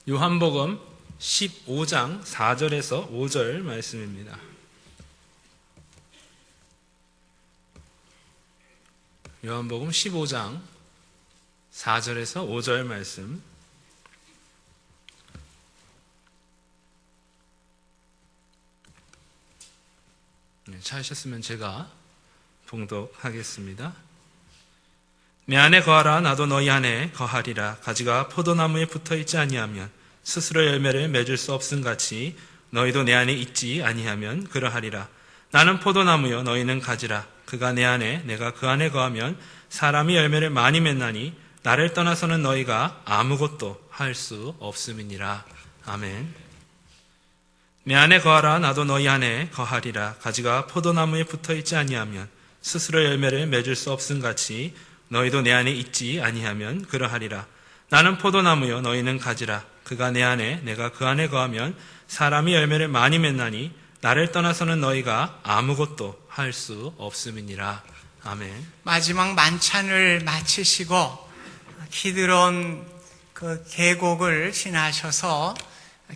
요한복음 15장 4절에서 5절 말씀입니다. 요한복음 15장 4절에서 5절 말씀. 찾으셨으면 제가 봉독하겠습니다. 내 안에 거하라, 나도 너희 안에 거하리라. 가지가 포도나무에 붙어있지 아니하면 스스로 열매를 맺을 수 없음같이 너희도 내 안에 있지 아니하면 그러하리라. 나는 포도나무요 너희는 가지라. 그가 내 안에 내가 그 안에 거하면 사람이 열매를 많이 맺나니 나를 떠나서는 너희가 아무것도 할 수 없음이니라. 아멘. 내 안에 거하라, 나도 너희 안에 거하리라. 가지가 포도나무에 붙어있지 아니하면 스스로 열매를 맺을 수 없음같이 너희도 내 안에 있지 아니하면 그러하리라. 나는 포도나무요 너희는 가지라. 그가 내 안에 내가 그 안에 거하면 사람이 열매를 많이 맺나니 나를 떠나서는 너희가 아무것도 할 수 없음이니라. 아멘. 마지막 만찬을 마치시고 기드론 그 계곡을 지나셔서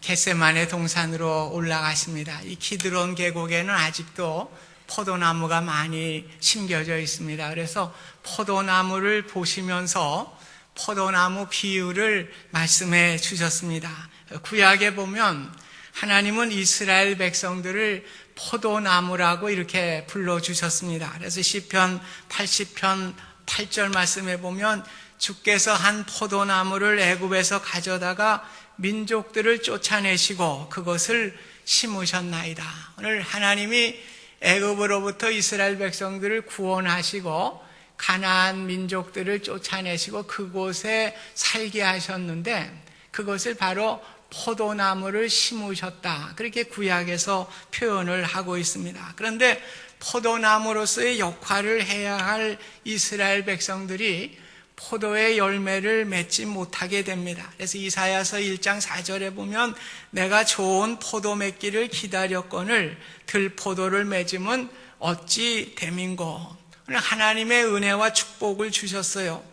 겟세마네 동산으로 올라가십니다. 이 기드론 계곡에는 아직도 포도나무가 많이 심겨져 있습니다. 그래서 포도나무를 보시면서 포도나무 비유를 말씀해 주셨습니다. 구약에 보면 하나님은 이스라엘 백성들을 포도나무라고 이렇게 불러주셨습니다. 그래서 시편 80편 8절 말씀에 보면 주께서 한 포도나무를 애굽에서 가져다가 민족들을 쫓아내시고 그것을 심으셨나이다. 오늘 하나님이 애굽으로부터 이스라엘 백성들을 구원하시고 가나안 민족들을 쫓아내시고 그곳에 살게 하셨는데 그것을 바로 포도나무를 심으셨다. 그렇게 구약에서 표현을 하고 있습니다. 그런데 포도나무로서의 역할을 해야 할 이스라엘 백성들이 포도의 열매를 맺지 못하게 됩니다. 그래서 이사야서 1장 4절에 보면 내가 좋은 포도 맺기를 기다렸거늘 들포도를 맺음은 어찌 됨인고. 하나님의 은혜와 축복을 주셨어요.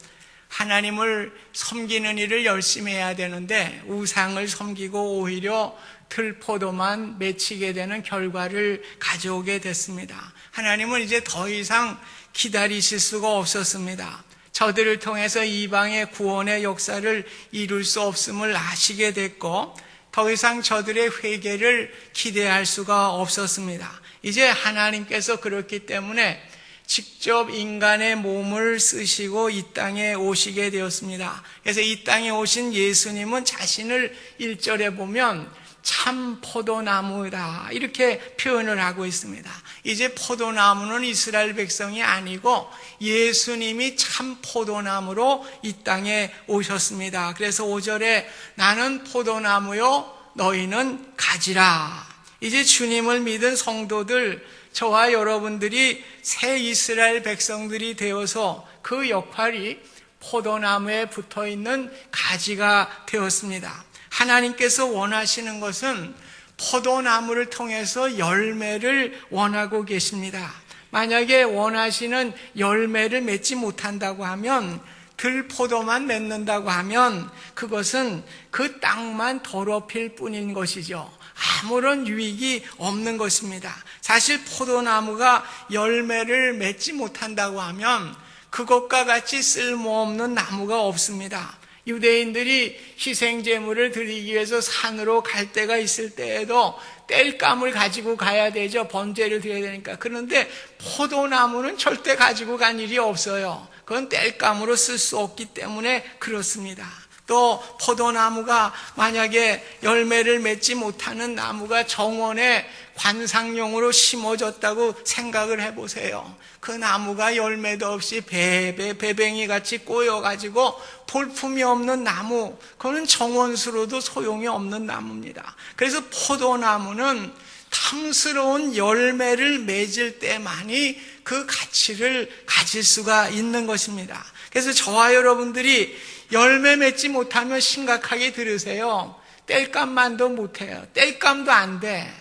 하나님을 섬기는 일을 열심히 해야 되는데 우상을 섬기고 오히려 들포도만 맺히게 되는 결과를 가져오게 됐습니다. 하나님은 이제 더 이상 기다리실 수가 없었습니다. 저들을 통해서 이방의 구원의 역사를 이룰 수 없음을 아시게 됐고 더 이상 저들의 회개를 기대할 수가 없었습니다. 이제 하나님께서 그렇기 때문에 직접 인간의 몸을 쓰시고 이 땅에 오시게 되었습니다. 그래서 이 땅에 오신 예수님은 자신을 1절에 보면 참 포도나무다 이렇게 표현을 하고 있습니다. 이제 포도나무는 이스라엘 백성이 아니고 예수님이 참 포도나무로 이 땅에 오셨습니다. 그래서 5절에 나는 포도나무요 너희는 가지라. 이제 주님을 믿은 성도들 저와 여러분들이 새 이스라엘 백성들이 되어서 그 역할이 포도나무에 붙어있는 가지가 되었습니다. 하나님께서 원하시는 것은 포도나무를 통해서 열매를 원하고 계십니다. 만약에 원하시는 열매를 맺지 못한다고 하면 들포도만 맺는다고 하면 그것은 그 땅만 더럽힐 뿐인 것이죠. 아무런 유익이 없는 것입니다. 사실 포도나무가 열매를 맺지 못한다고 하면 그것과 같이 쓸모없는 나무가 없습니다. 유대인들이 희생제물을 드리기 위해서 산으로 갈 때가 있을 때에도 땔감을 가지고 가야 되죠. 번제를 드려야 되니까. 그런데 포도나무는 절대 가지고 간 일이 없어요. 그건 땔감으로 쓸 수 없기 때문에 그렇습니다. 또 포도나무가 만약에 열매를 맺지 못하는 나무가 정원에 관상용으로 심어졌다고 생각을 해보세요. 그 나무가 열매도 없이 배뱅이 같이 꼬여가지고 볼품이 없는 나무, 그거는 정원수로도 소용이 없는 나무입니다. 그래서 포도나무는 탐스러운 열매를 맺을 때만이 그 가치를 가질 수가 있는 것입니다. 그래서 저와 여러분들이 열매 맺지 못하면 심각하게 들으세요. 땔감만도 못해요. 땔감도 안 돼.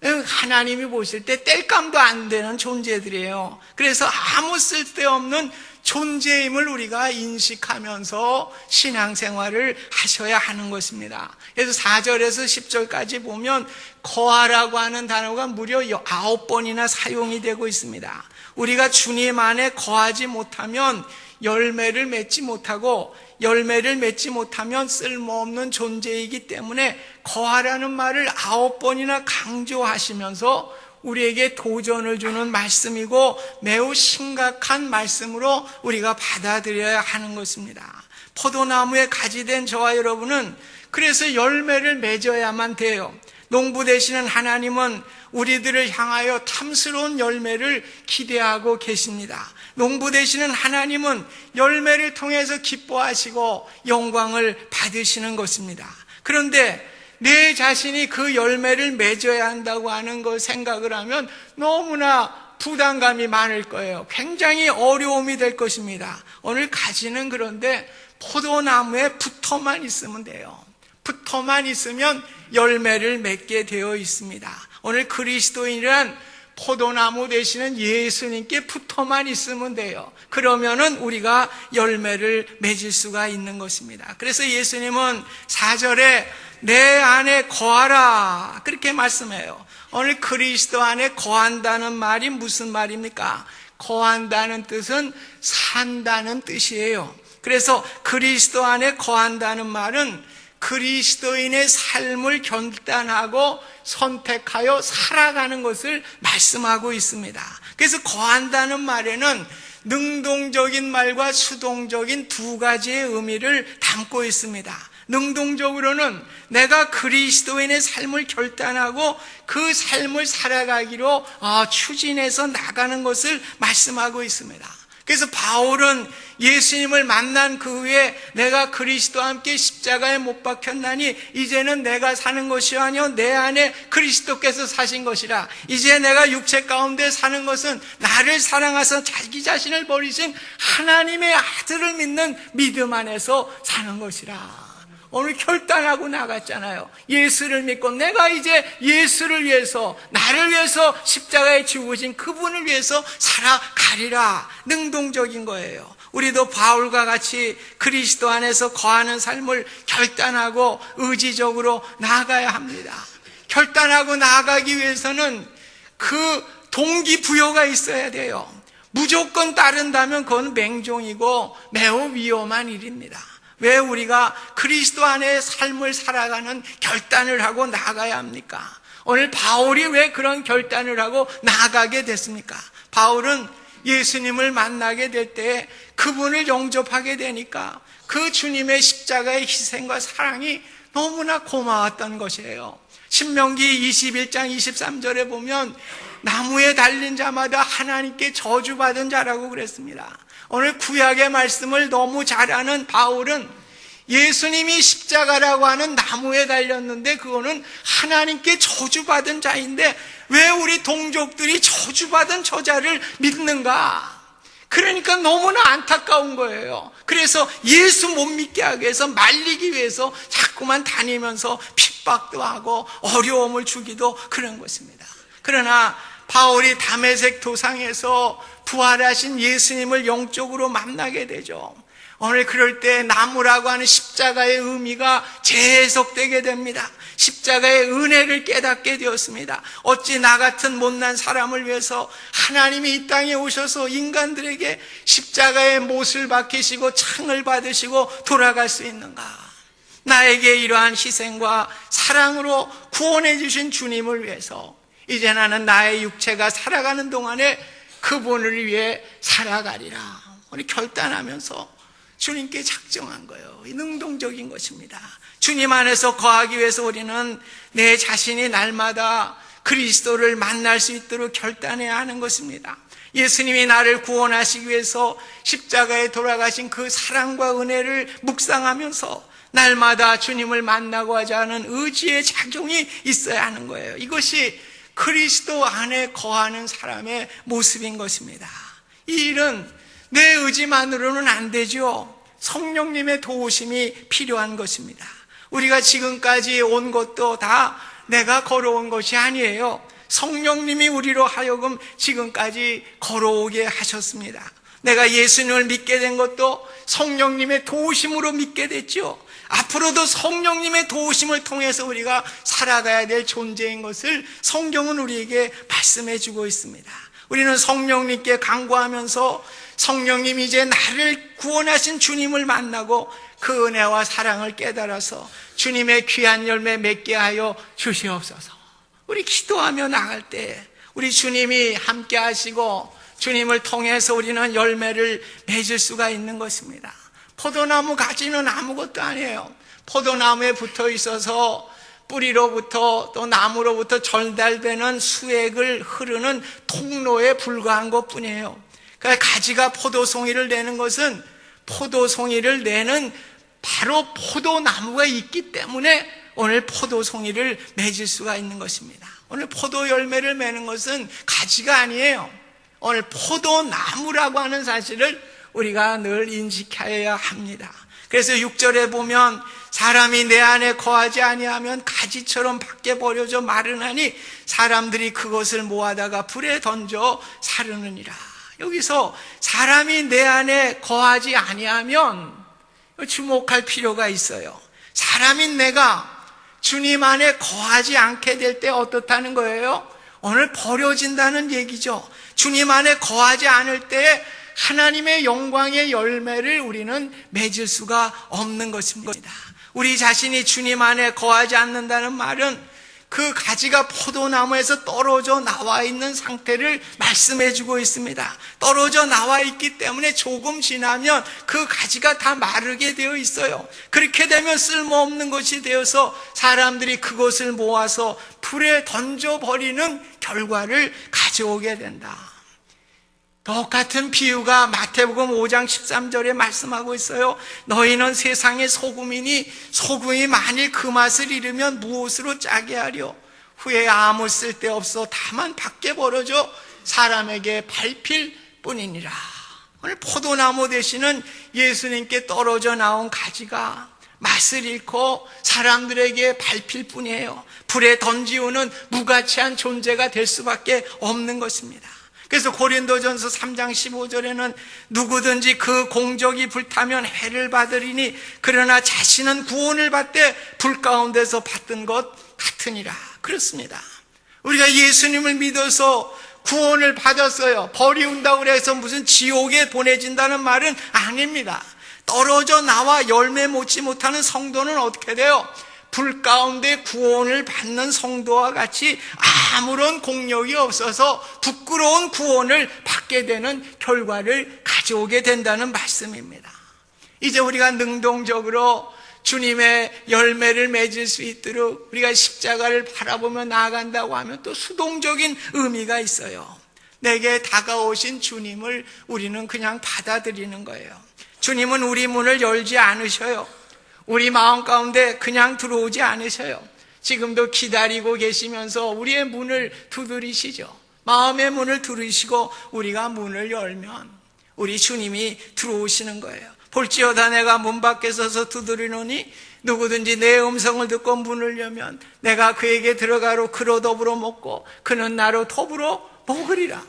하나님이 보실 때 땔감도 안 되는 존재들이에요. 그래서 아무 쓸데없는 존재임을 우리가 인식하면서 신앙생활을 하셔야 하는 것입니다. 그래서 4절에서 10절까지 보면 거하라고 하는 단어가 무려 9번이나 사용이 되고 있습니다. 우리가 주님 안에 거하지 못하면 열매를 맺지 못하고, 열매를 맺지 못하면 쓸모없는 존재이기 때문에 거하라는 말을 9번이나 강조하시면서 우리에게 도전을 주는 말씀이고 매우 심각한 말씀으로 우리가 받아들여야 하는 것입니다. 포도나무에 가지 된 저와 여러분은 그래서 열매를 맺어야만 돼요. 농부 되시는 하나님은 우리들을 향하여 탐스러운 열매를 기대하고 계십니다. 농부 되시는 하나님은 열매를 통해서 기뻐하시고 영광을 받으시는 것입니다. 그런데 내 자신이 그 열매를 맺어야 한다고 하는 걸 생각을 하면 너무나 부담감이 많을 거예요. 굉장히 어려움이 될 것입니다. 오늘 가지는 그런데 포도나무에 붙어만 있으면 돼요. 붙어만 있으면 열매를 맺게 되어 있습니다. 오늘 그리스도인이란 포도나무 되시는 예수님께 붙어만 있으면 돼요. 그러면은 우리가 열매를 맺을 수가 있는 것입니다. 그래서 예수님은 4절에 내 안에 거하라 그렇게 말씀해요. 오늘 그리스도 안에 거한다는 말이 무슨 말입니까? 거한다는 뜻은 산다는 뜻이에요. 그래서 그리스도 안에 거한다는 말은 그리스도인의 삶을 결단하고 선택하여 살아가는 것을 말씀하고 있습니다. 그래서 거한다는 말에는 능동적인 말과 수동적인 두 가지의 의미를 담고 있습니다. 능동적으로는 내가 그리스도인의 삶을 결단하고 그 삶을 살아가기로 추진해서 나가는 것을 말씀하고 있습니다. 그래서 바울은 예수님을 만난 그 후에 내가 그리스도와 함께 십자가에 못 박혔나니 이제는 내가 사는 것이 아니요 내 안에 그리스도께서 사신 것이라. 이제 내가 육체 가운데 사는 것은 나를 사랑하사 자기 자신을 버리신 하나님의 아들을 믿는 믿음 안에서 사는 것이라. 오늘 결단하고 나갔잖아요. 예수를 믿고 내가 이제 예수를 위해서, 나를 위해서 십자가에 죽으신 그분을 위해서 살아가리라. 능동적인 거예요. 우리도 바울과 같이 그리스도 안에서 거하는 삶을 결단하고 의지적으로 나아가야 합니다. 결단하고 나아가기 위해서는 그 동기부여가 있어야 돼요. 무조건 따른다면 그건 맹종이고 매우 위험한 일입니다. 왜 우리가 그리스도 안에 삶을 살아가는 결단을 하고 나아가야 합니까? 오늘 바울이 왜 그런 결단을 하고 나아가게 됐습니까? 바울은 예수님을 만나게 될 때 그분을 영접하게 되니까 그 주님의 십자가의 희생과 사랑이 너무나 고마웠던 것이에요. 신명기 21장 23절에 보면 나무에 달린 자마다 하나님께 저주받은 자라고 그랬습니다. 오늘 구약의 말씀을 너무 잘 아는 바울은 예수님이 십자가라고 하는 나무에 달렸는데 그거는 하나님께 저주받은 자인데 왜 우리 동족들이 저주받은 저자를 믿는가? 그러니까 너무나 안타까운 거예요. 그래서 예수 못 믿게 하기 위해서 말리기 위해서 자꾸만 다니면서 핍박도 하고 어려움을 주기도 그런 것입니다. 그러나 바울이 다메섹 도상에서 부활하신 예수님을 영적으로 만나게 되죠. 오늘 그럴 때 나무라고 하는 십자가의 의미가 재해석되게 됩니다. 십자가의 은혜를 깨닫게 되었습니다. 어찌 나 같은 못난 사람을 위해서 하나님이 이 땅에 오셔서 인간들에게 십자가의 못을 박히시고 창을 받으시고 돌아갈 수 있는가? 나에게 이러한 희생과 사랑으로 구원해 주신 주님을 위해서 이제 나는 나의 육체가 살아가는 동안에 그분을 위해 살아가리라. 우리 결단하면서 주님께 작정한 거예요. 능동적인 것입니다. 주님 안에서 거하기 위해서 우리는 내 자신이 날마다 그리스도를 만날 수 있도록 결단해야 하는 것입니다. 예수님이 나를 구원하시기 위해서 십자가에 돌아가신 그 사랑과 은혜를 묵상하면서 날마다 주님을 만나고 하자 하는 의지의 작용이 있어야 하는 거예요. 이것이 그리스도 안에 거하는 사람의 모습인 것입니다. 이 일은 내 의지만으로는 안 되죠. 성령님의 도우심이 필요한 것입니다. 우리가 지금까지 온 것도 다 내가 걸어온 것이 아니에요. 성령님이 우리로 하여금 지금까지 걸어오게 하셨습니다. 내가 예수님을 믿게 된 것도 성령님의 도우심으로 믿게 됐죠. 앞으로도 성령님의 도우심을 통해서 우리가 살아가야 될 존재인 것을 성경은 우리에게 말씀해 주고 있습니다. 우리는 성령님께 간구하면서 성령님 이제 나를 구원하신 주님을 만나고 그 은혜와 사랑을 깨달아서 주님의 귀한 열매 맺게 하여 주시옵소서. 우리 기도하며 나갈 때 우리 주님이 함께 하시고 주님을 통해서 우리는 열매를 맺을 수가 있는 것입니다. 포도나무 가지는 아무것도 아니에요. 포도나무에 붙어 있어서 뿌리로부터 또 나무로부터 전달되는 수액을 흐르는 통로에 불과한 것뿐이에요. 그러니까 가지가 포도송이를 내는 것은 포도송이를 내는 바로 포도나무가 있기 때문에 오늘 포도송이를 맺을 수가 있는 것입니다. 오늘 포도 열매를 맺는 것은 가지가 아니에요. 오늘 포도나무라고 하는 사실을 우리가 늘 인식해야 합니다. 그래서 6절에 보면 사람이 내 안에 거하지 아니하면 가지처럼 밖에 버려져 마르나니 사람들이 그것을 모아다가 불에 던져 사르느니라. 여기서 사람이 내 안에 거하지 아니하면 주목할 필요가 있어요. 사람인 내가 주님 안에 거하지 않게 될 때 어떻다는 거예요? 오늘 버려진다는 얘기죠. 주님 안에 거하지 않을 때 하나님의 영광의 열매를 우리는 맺을 수가 없는 것입니다. 우리 자신이 주님 안에 거하지 않는다는 말은 그 가지가 포도나무에서 떨어져 나와 있는 상태를 말씀해 주고 있습니다. 떨어져 나와 있기 때문에 조금 지나면 그 가지가 다 마르게 되어 있어요. 그렇게 되면 쓸모없는 것이 되어서 사람들이 그것을 모아서 불에 던져버리는 결과를 가져오게 된다. 똑같은 비유가 마태복음 5장 13절에 말씀하고 있어요. 너희는 세상의 소금이니 소금이 만일 그 맛을 잃으면 무엇으로 짜게 하려? 후에 아무 쓸데없어 다만 밖에 벌어져 사람에게 밟힐 뿐이니라. 오늘 포도나무 되시는 예수님께 떨어져 나온 가지가 맛을 잃고 사람들에게 밟힐 뿐이에요. 불에 던지우는 무가치한 존재가 될 수밖에 없는 것입니다. 그래서 고린도전서 3장 15절에는 누구든지 그 공적이 불타면 해를 받으리니 그러나 자신은 구원을 받되 불 가운데서 받던 것 같으니라. 그렇습니다. 우리가 예수님을 믿어서 구원을 받았어요. 버리운다고 해서 무슨 지옥에 보내진다는 말은 아닙니다. 떨어져 나와 열매 맺지 못하는 성도는 어떻게 돼요? 불 가운데 구원을 받는 성도와 같이 아무런 공력이 없어서 부끄러운 구원을 받게 되는 결과를 가져오게 된다는 말씀입니다. 이제 우리가 능동적으로 주님의 열매를 맺을 수 있도록 우리가 십자가를 바라보며 나아간다고 하면 또 수동적인 의미가 있어요. 내게 다가오신 주님을 우리는 그냥 받아들이는 거예요. 주님은 우리 문을 열지 않으셔요. 우리 마음 가운데 그냥 들어오지 않으셔요. 지금도 기다리고 계시면서 우리의 문을 두드리시죠. 마음의 문을 두드리시고 우리가 문을 열면 우리 주님이 들어오시는 거예요. 볼지어다 내가 문 밖에 서서 두드리노니 누구든지 내 음성을 듣고 문을 열면 내가 그에게 들어가로 그로 더불어 먹고 그는 나로 더불어 먹으리라.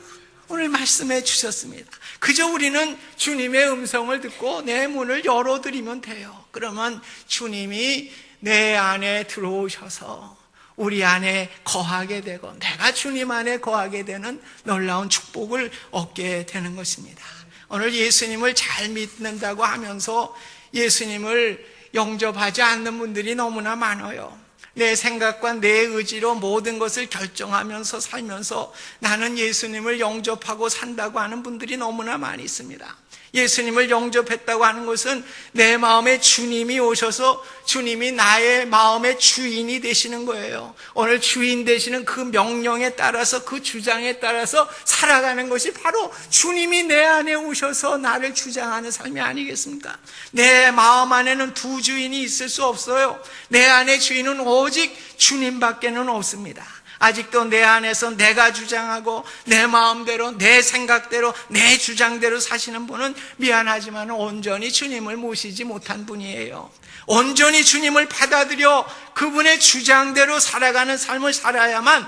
오늘 말씀해 주셨습니다. 그저 우리는 주님의 음성을 듣고 내 문을 열어드리면 돼요. 그러면 주님이 내 안에 들어오셔서 우리 안에 거하게 되고 내가 주님 안에 거하게 되는 놀라운 축복을 얻게 되는 것입니다. 오늘 예수님을 잘 믿는다고 하면서 예수님을 영접하지 않는 분들이 너무나 많아요. 내 생각과 내 의지로 모든 것을 결정하면서 살면서 나는 예수님을 영접하고 산다고 하는 분들이 너무나 많이 있습니다. 예수님을 영접했다고 하는 것은 내 마음에 주님이 오셔서 주님이 나의 마음의 주인이 되시는 거예요. 오늘 주인 되시는 그 명령에 따라서 그 주장에 따라서 살아가는 것이 바로 주님이 내 안에 오셔서 나를 주장하는 삶이 아니겠습니까? 내 마음 안에는 두 주인이 있을 수 없어요. 내 안의 주인은 오직 주님밖에는 없습니다. 아직도 내 안에서 내가 주장하고 내 마음대로 내 생각대로 내 주장대로 사시는 분은 미안하지만 온전히 주님을 모시지 못한 분이에요. 온전히 주님을 받아들여 그분의 주장대로 살아가는 삶을 살아야만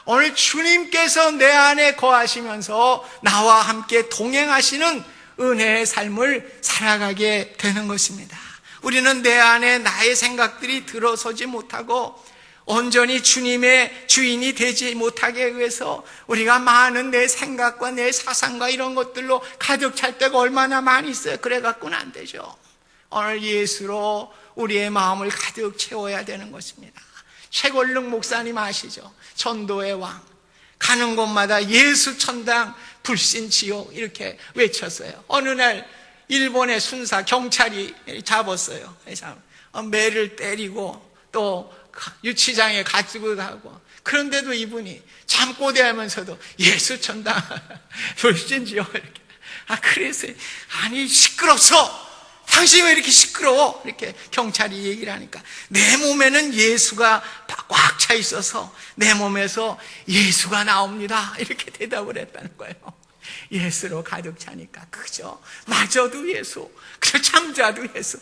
오늘 주님께서 내 안에 거하시면서 나와 함께 동행하시는 은혜의 삶을 살아가게 되는 것입니다. 우리는 내 안에 나의 생각들이 들어서지 못하고 온전히 주님의 주인이 되지 못하게 위해서 우리가 많은 내 생각과 내 사상과 이런 것들로 가득 찰 때가 얼마나 많이 있어요. 그래 갖고는 안 되죠. 오늘 예수로 우리의 마음을 가득 채워야 되는 것입니다. 최골릉 목사님 아시죠? 전도의 왕. 가는 곳마다 예수 천당 불신 지옥 이렇게 외쳤어요. 어느 날 일본의 순사 경찰이 잡았어요. 매를 때리고 또 유치장에 가지고 가고, 그런데도 이분이 잠꼬대하면서도 예수 천당 불신 지옥 이렇게. 그래서 아니 시끄럽소. 당신이 왜 이렇게 시끄러워? 이렇게 경찰이 얘기를 하니까 내 몸에는 예수가 꽉 차 있어서 내 몸에서 예수가 나옵니다. 이렇게 대답을 했다는 거예요. 예수로 가득 차니까. 그죠? 마저도 예수, 그리고 잠자도 예수,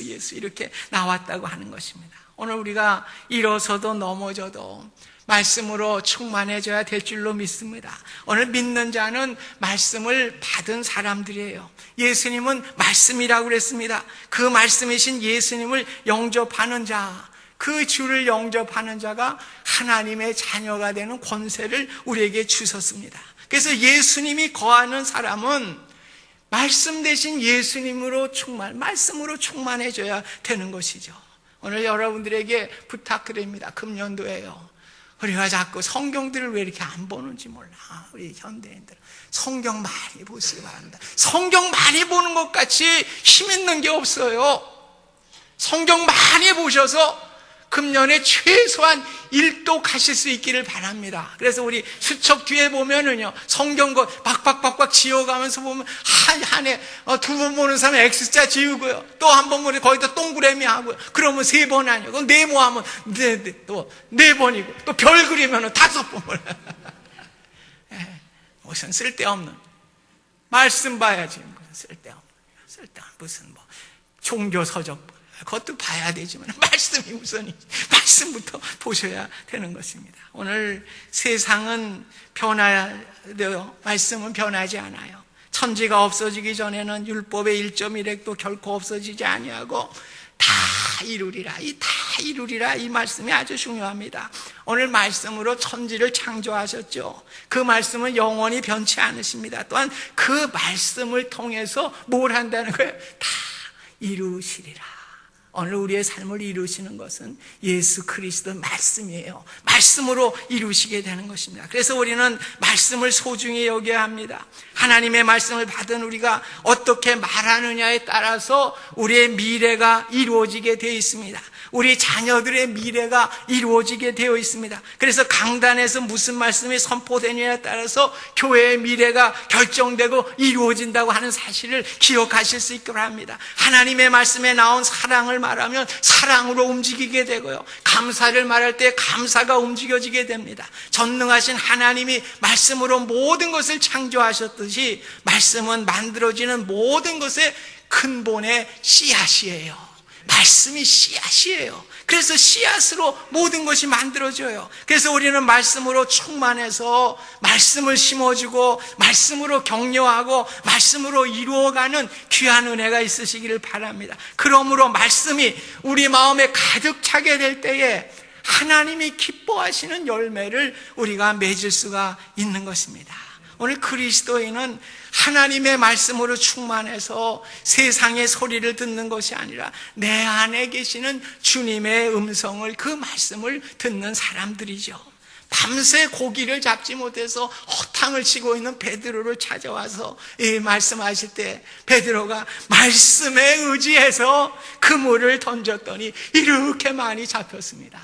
예수 이렇게 나왔다고 하는 것입니다. 오늘 우리가 일어서도 넘어져도 말씀으로 충만해져야 될 줄로 믿습니다. 오늘 믿는 자는 말씀을 받은 사람들이에요. 예수님은 말씀이라고 그랬습니다. 그 말씀이신 예수님을 영접하는 자, 그 주를 영접하는 자가 하나님의 자녀가 되는 권세를 우리에게 주셨습니다. 그래서 예수님이 거하는 사람은 말씀 대신 예수님으로 말씀으로 충만해져야 되는 것이죠. 오늘 여러분들에게 부탁드립니다. 금년도에요. 우리가 자꾸 성경들을 왜 이렇게 안 보는지 몰라. 우리 현대인들 성경 많이 보시기 바랍니다. 성경 많이 보는 것 같이 힘 있는 게 없어요. 성경 많이 보셔서 금년에 최소한 1도 가실 수 있기를 바랍니다. 그래서 우리 수첩 뒤에 보면은요, 성경 거 박박박박 지워가면서 보면 한 해 2번 보는 사람은 X자 지우고요, 또 한 번 보면 거기다 동그라미 하고요. 그러면 3번 아니에요. 그럼 네모하면 또 4번이고, 또 별 그리면은 5번. 무슨 쓸데없는 말씀 봐야지. 쓸데없는 무슨 뭐 종교 서적. 그것도 봐야 되지만 말씀이 우선이지. 말씀부터 보셔야 되는 것입니다. 오늘 세상은 변화되어 말씀은 변하지 않아요. 천지가 없어지기 전에는 율법의 1.1획도 결코 없어지지 아니하고 다 이루리라. 이 말씀이 아주 중요합니다. 오늘 말씀으로 천지를 창조하셨죠. 그 말씀은 영원히 변치 않으십니다. 또한 그 말씀을 통해서 뭘 한다는 거예요? 다 이루시리라. 오늘 우리의 삶을 이루시는 것은 예수 그리스도 말씀이에요. 말씀으로 이루시게 되는 것입니다. 그래서 우리는 말씀을 소중히 여겨야 합니다. 하나님의 말씀을 받은 우리가 어떻게 말하느냐에 따라서 우리의 미래가 이루어지게 되어 있습니다. 우리 자녀들의 미래가 이루어지게 되어 있습니다. 그래서 강단에서 무슨 말씀이 선포되느냐에 따라서 교회의 미래가 결정되고 이루어진다고 하는 사실을 기억하실 수 있기를 합니다. 하나님의 말씀에 나온 사랑을 말하면 사랑으로 움직이게 되고요, 감사를 말할 때 감사가 움직여지게 됩니다. 전능하신 하나님이 말씀으로 모든 것을 창조하셨듯이 말씀은 만들어지는 모든 것의 근본의 씨앗이에요. 말씀이 씨앗이에요. 그래서 씨앗으로 모든 것이 만들어져요. 그래서 우리는 말씀으로 충만해서 말씀을 심어주고 말씀으로 격려하고 말씀으로 이루어가는 귀한 은혜가 있으시기를 바랍니다. 그러므로 말씀이 우리 마음에 가득 차게 될 때에 하나님이 기뻐하시는 열매를 우리가 맺을 수가 있는 것입니다. 오늘 그리스도인은 하나님의 말씀으로 충만해서 세상의 소리를 듣는 것이 아니라 내 안에 계시는 주님의 음성을, 그 말씀을 듣는 사람들이죠. 밤새 고기를 잡지 못해서 허탕을 치고 있는 베드로를 찾아와서 이 말씀하실 때 베드로가 말씀에 의지해서 그물을 던졌더니 이렇게 많이 잡혔습니다.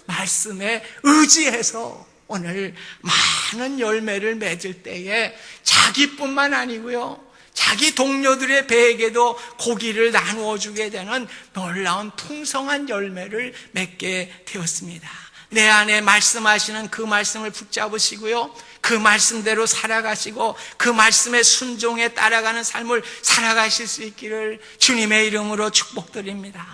말씀에 의지해서 오늘 많은 열매를 맺을 때에 자기뿐만 아니고요, 자기 동료들의 배에게도 고기를 나누어 주게 되는 놀라운 풍성한 열매를 맺게 되었습니다. 내 안에 말씀하시는 그 말씀을 붙잡으시고요, 그 말씀대로 살아가시고 그 말씀에 순종해 따라가는 삶을 살아가실 수 있기를 주님의 이름으로 축복드립니다.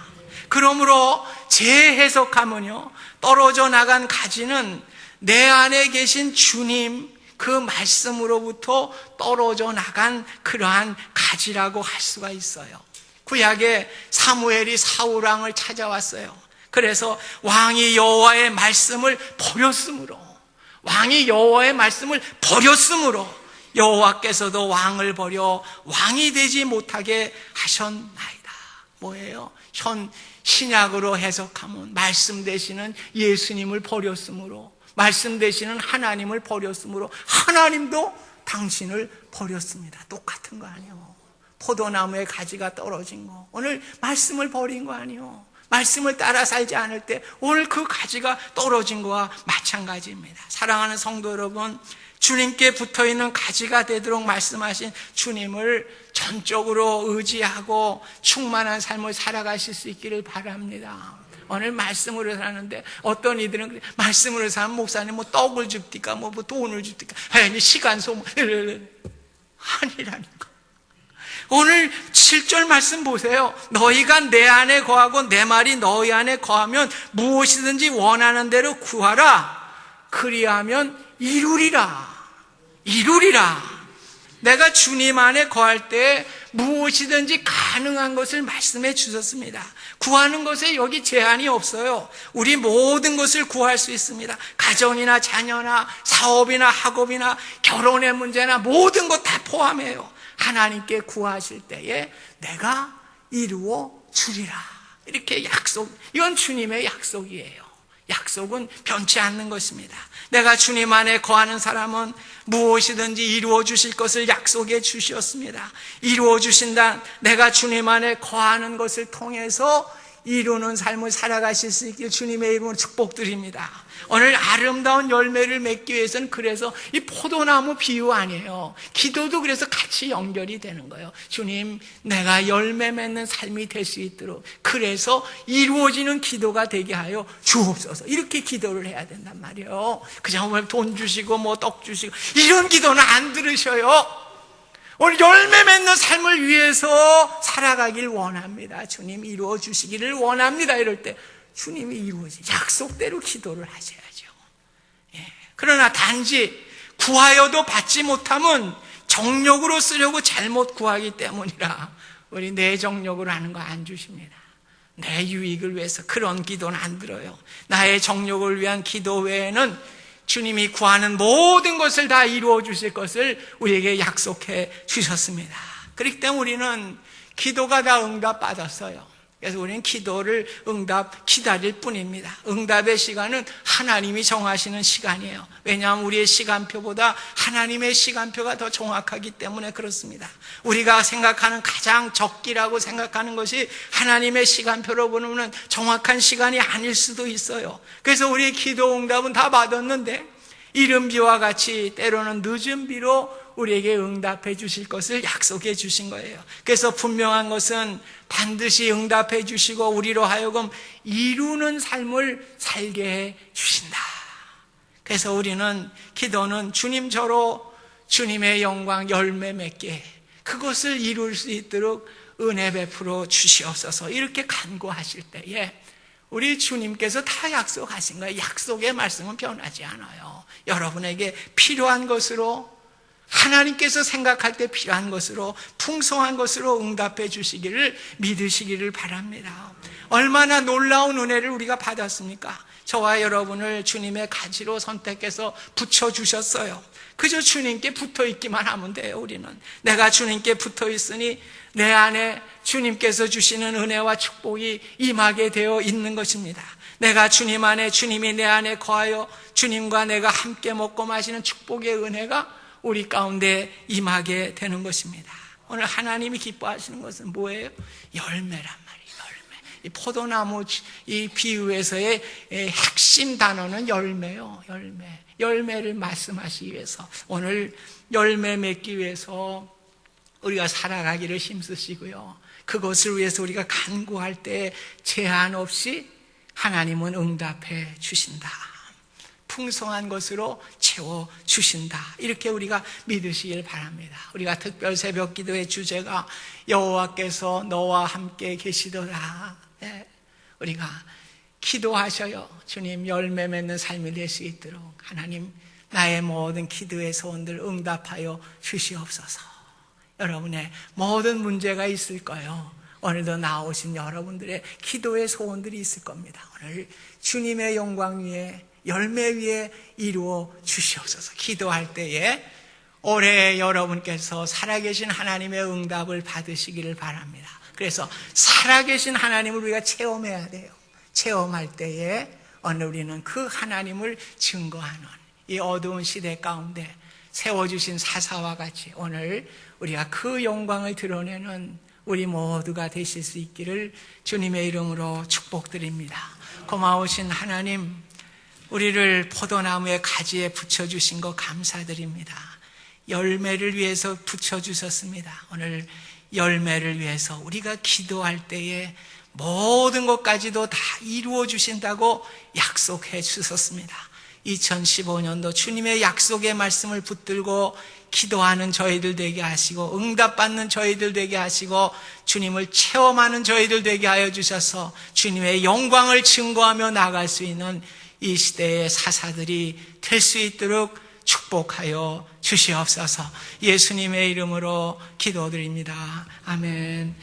그러므로 재해석하면요, 떨어져 나간 가지는 내 안에 계신 주님, 그 말씀으로부터 떨어져 나간 그러한 가지라고 할 수가 있어요. 구약에 사무엘이 사울 왕을 찾아왔어요. 그래서 왕이 여호와의 말씀을 버렸으므로, 여호와께서도 왕을 버려 왕이 되지 못하게 하셨나이다. 뭐예요? 현 신약으로 해석하면 말씀 되시는 예수님을 버렸으므로, 말씀 되시는 하나님을 버렸으므로 하나님도 당신을 버렸습니다. 똑같은 거 아니에요? 포도나무에 가지가 떨어진 거, 오늘 말씀을 버린 거 아니에요? 말씀을 따라 살지 않을 때 오늘 그 가지가 떨어진 거와 마찬가지입니다. 사랑하는 성도 여러분, 주님께 붙어있는 가지가 되도록 말씀하신 주님을 전적으로 의지하고 충만한 삶을 살아가실 수 있기를 바랍니다. 오늘 말씀으로 사는데 어떤 이들은 그래, 말씀으로 사는 목사님 뭐 떡을 줍니까? 뭐 돈을 줍니까? 아니 시간 소모 아니라니까. 오늘 7절 말씀 보세요. 너희가 내 안에 거하고 내 말이 너희 안에 거하면 무엇이든지 원하는 대로 구하라. 그리하면 이루리라. 내가 주님 안에 거할 때 무엇이든지 가능한 것을 말씀해 주셨습니다. 구하는 것에 여기 제한이 없어요. 우리 모든 것을 구할 수 있습니다. 가정이나 자녀나 사업이나 학업이나 결혼의 문제나 모든 것 다 포함해요. 하나님께 구하실 때에 내가 이루어 주리라. 이렇게 약속, 이건 주님의 약속이에요. 약속은 변치 않는 것입니다. 내가 주님 안에 거하는 사람은 무엇이든지 이루어 주실 것을 약속해 주셨습니다. 이루어 주신다. 내가 주님 안에 거하는 것을 통해서 이루는 삶을 살아가실 수 있길 주님의 이름으로 축복드립니다. 오늘 아름다운 열매를 맺기 위해서는 그래서 이 포도나무 비유 아니에요. 기도도 그래서 같이 연결이 되는 거예요. 주님, 내가 열매 맺는 삶이 될 수 있도록, 그래서 이루어지는 기도가 되게 하여 주옵소서. 이렇게 기도를 해야 된단 말이에요. 그냥 돈 주시고 뭐 떡 주시고 이런 기도는 안 들으셔요. 오늘 열매 맺는 삶을 위해서 살아가길 원합니다. 주님 이루어 주시기를 원합니다. 이럴 때 주님이 이루어지 약속대로 기도를 하셔야죠. 그러나 단지 구하여도 받지 못하면 정욕으로 쓰려고 잘못 구하기 때문이라 우리 내 정욕으로 하는 거 안 주십니다. 내 유익을 위해서 그런 기도는 안 들어요. 나의 정욕을 위한 기도 외에는 주님이 구하는 모든 것을 다 이루어 주실 것을 우리에게 약속해 주셨습니다. 그렇기 때문에 우리는 기도가 다 응답받았어요. 그래서 우리는 기도를 응답 기다릴 뿐입니다. 응답의 시간은 하나님이 정하시는 시간이에요. 왜냐하면 우리의 시간표보다 하나님의 시간표가 더 정확하기 때문에 그렇습니다. 우리가 생각하는 가장 적기라고 생각하는 것이 하나님의 시간표로 보면 정확한 시간이 아닐 수도 있어요. 그래서 우리의 기도 응답은 다 받았는데 이른 비와 같이 때로는 늦은 비로 우리에게 응답해 주실 것을 약속해 주신 거예요. 그래서 분명한 것은 반드시 응답해 주시고 우리로 하여금 이루는 삶을 살게 해 주신다. 그래서 우리는 기도는 주님 저로 주님의 영광 열매 맺게 그것을 이룰 수 있도록 은혜 베풀어 주시옵소서. 이렇게 간구하실 때에 우리 주님께서 다 약속하신 거예요. 약속의 말씀은 변하지 않아요. 여러분에게 필요한 것으로, 하나님께서 생각할 때 필요한 것으로, 풍성한 것으로 응답해 주시기를 믿으시기를 바랍니다. 얼마나 놀라운 은혜를 우리가 받았습니까? 저와 여러분을 주님의 가지로 선택해서 붙여주셨어요. 그저 주님께 붙어있기만 하면 돼요. 우리는 내가 주님께 붙어있으니 내 안에 주님께서 주시는 은혜와 축복이 임하게 되어 있는 것입니다. 내가 주님 안에, 주님이 내 안에 거하여 주님과 내가 함께 먹고 마시는 축복의 은혜가 우리 가운데 임하게 되는 것입니다. 오늘 하나님이 기뻐하시는 것은 뭐예요? 열매란 말이에요. 열매. 이 포도나무 이 비유에서의 핵심 단어는 열매요. 열매. 열매를 말씀하시기 위해서, 오늘 열매 맺기 위해서 우리가 살아가기를 힘쓰시고요. 그것을 위해서 우리가 간구할 때 제한 없이 하나님은 응답해 주신다. 풍성한 것으로 채워주신다. 이렇게 우리가 믿으시길 바랍니다. 우리가 특별 새벽 기도의 주제가 여호와께서 너와 함께 계시더라. 네. 우리가 기도하셔요. 주님 열매 맺는 삶이 될 수 있도록 하나님 나의 모든 기도의 소원들 응답하여 주시옵소서. 여러분의 모든 문제가 있을 거예요. 오늘도 나오신 여러분들의 기도의 소원들이 있을 겁니다. 오늘 주님의 영광 위에, 열매 위에 이루어 주시옵소서. 기도할 때에 올해 여러분께서 살아계신 하나님의 응답을 받으시기를 바랍니다. 그래서 살아계신 하나님을 우리가 체험해야 돼요. 체험할 때에 오늘 우리는 그 하나님을 증거하는 이 어두운 시대 가운데 세워주신 사사와 같이 오늘 우리가 그 영광을 드러내는 우리 모두가 되실 수 있기를 주님의 이름으로 축복드립니다. 고마우신 하나님, 우리를 포도나무의 가지에 붙여주신 것 감사드립니다. 열매를 위해서 붙여주셨습니다. 오늘 열매를 위해서 우리가 기도할 때에 모든 것까지도 다 이루어 주신다고 약속해 주셨습니다. 2015년도 주님의 약속의 말씀을 붙들고 기도하는 저희들 되게 하시고 응답받는 저희들 되게 하시고 주님을 체험하는 저희들 되게 하여 주셔서 주님의 영광을 증거하며 나갈 수 있는 이 시대의 사사들이 될 수 있도록 축복하여 주시옵소서. 예수님의 이름으로 기도드립니다. 아멘.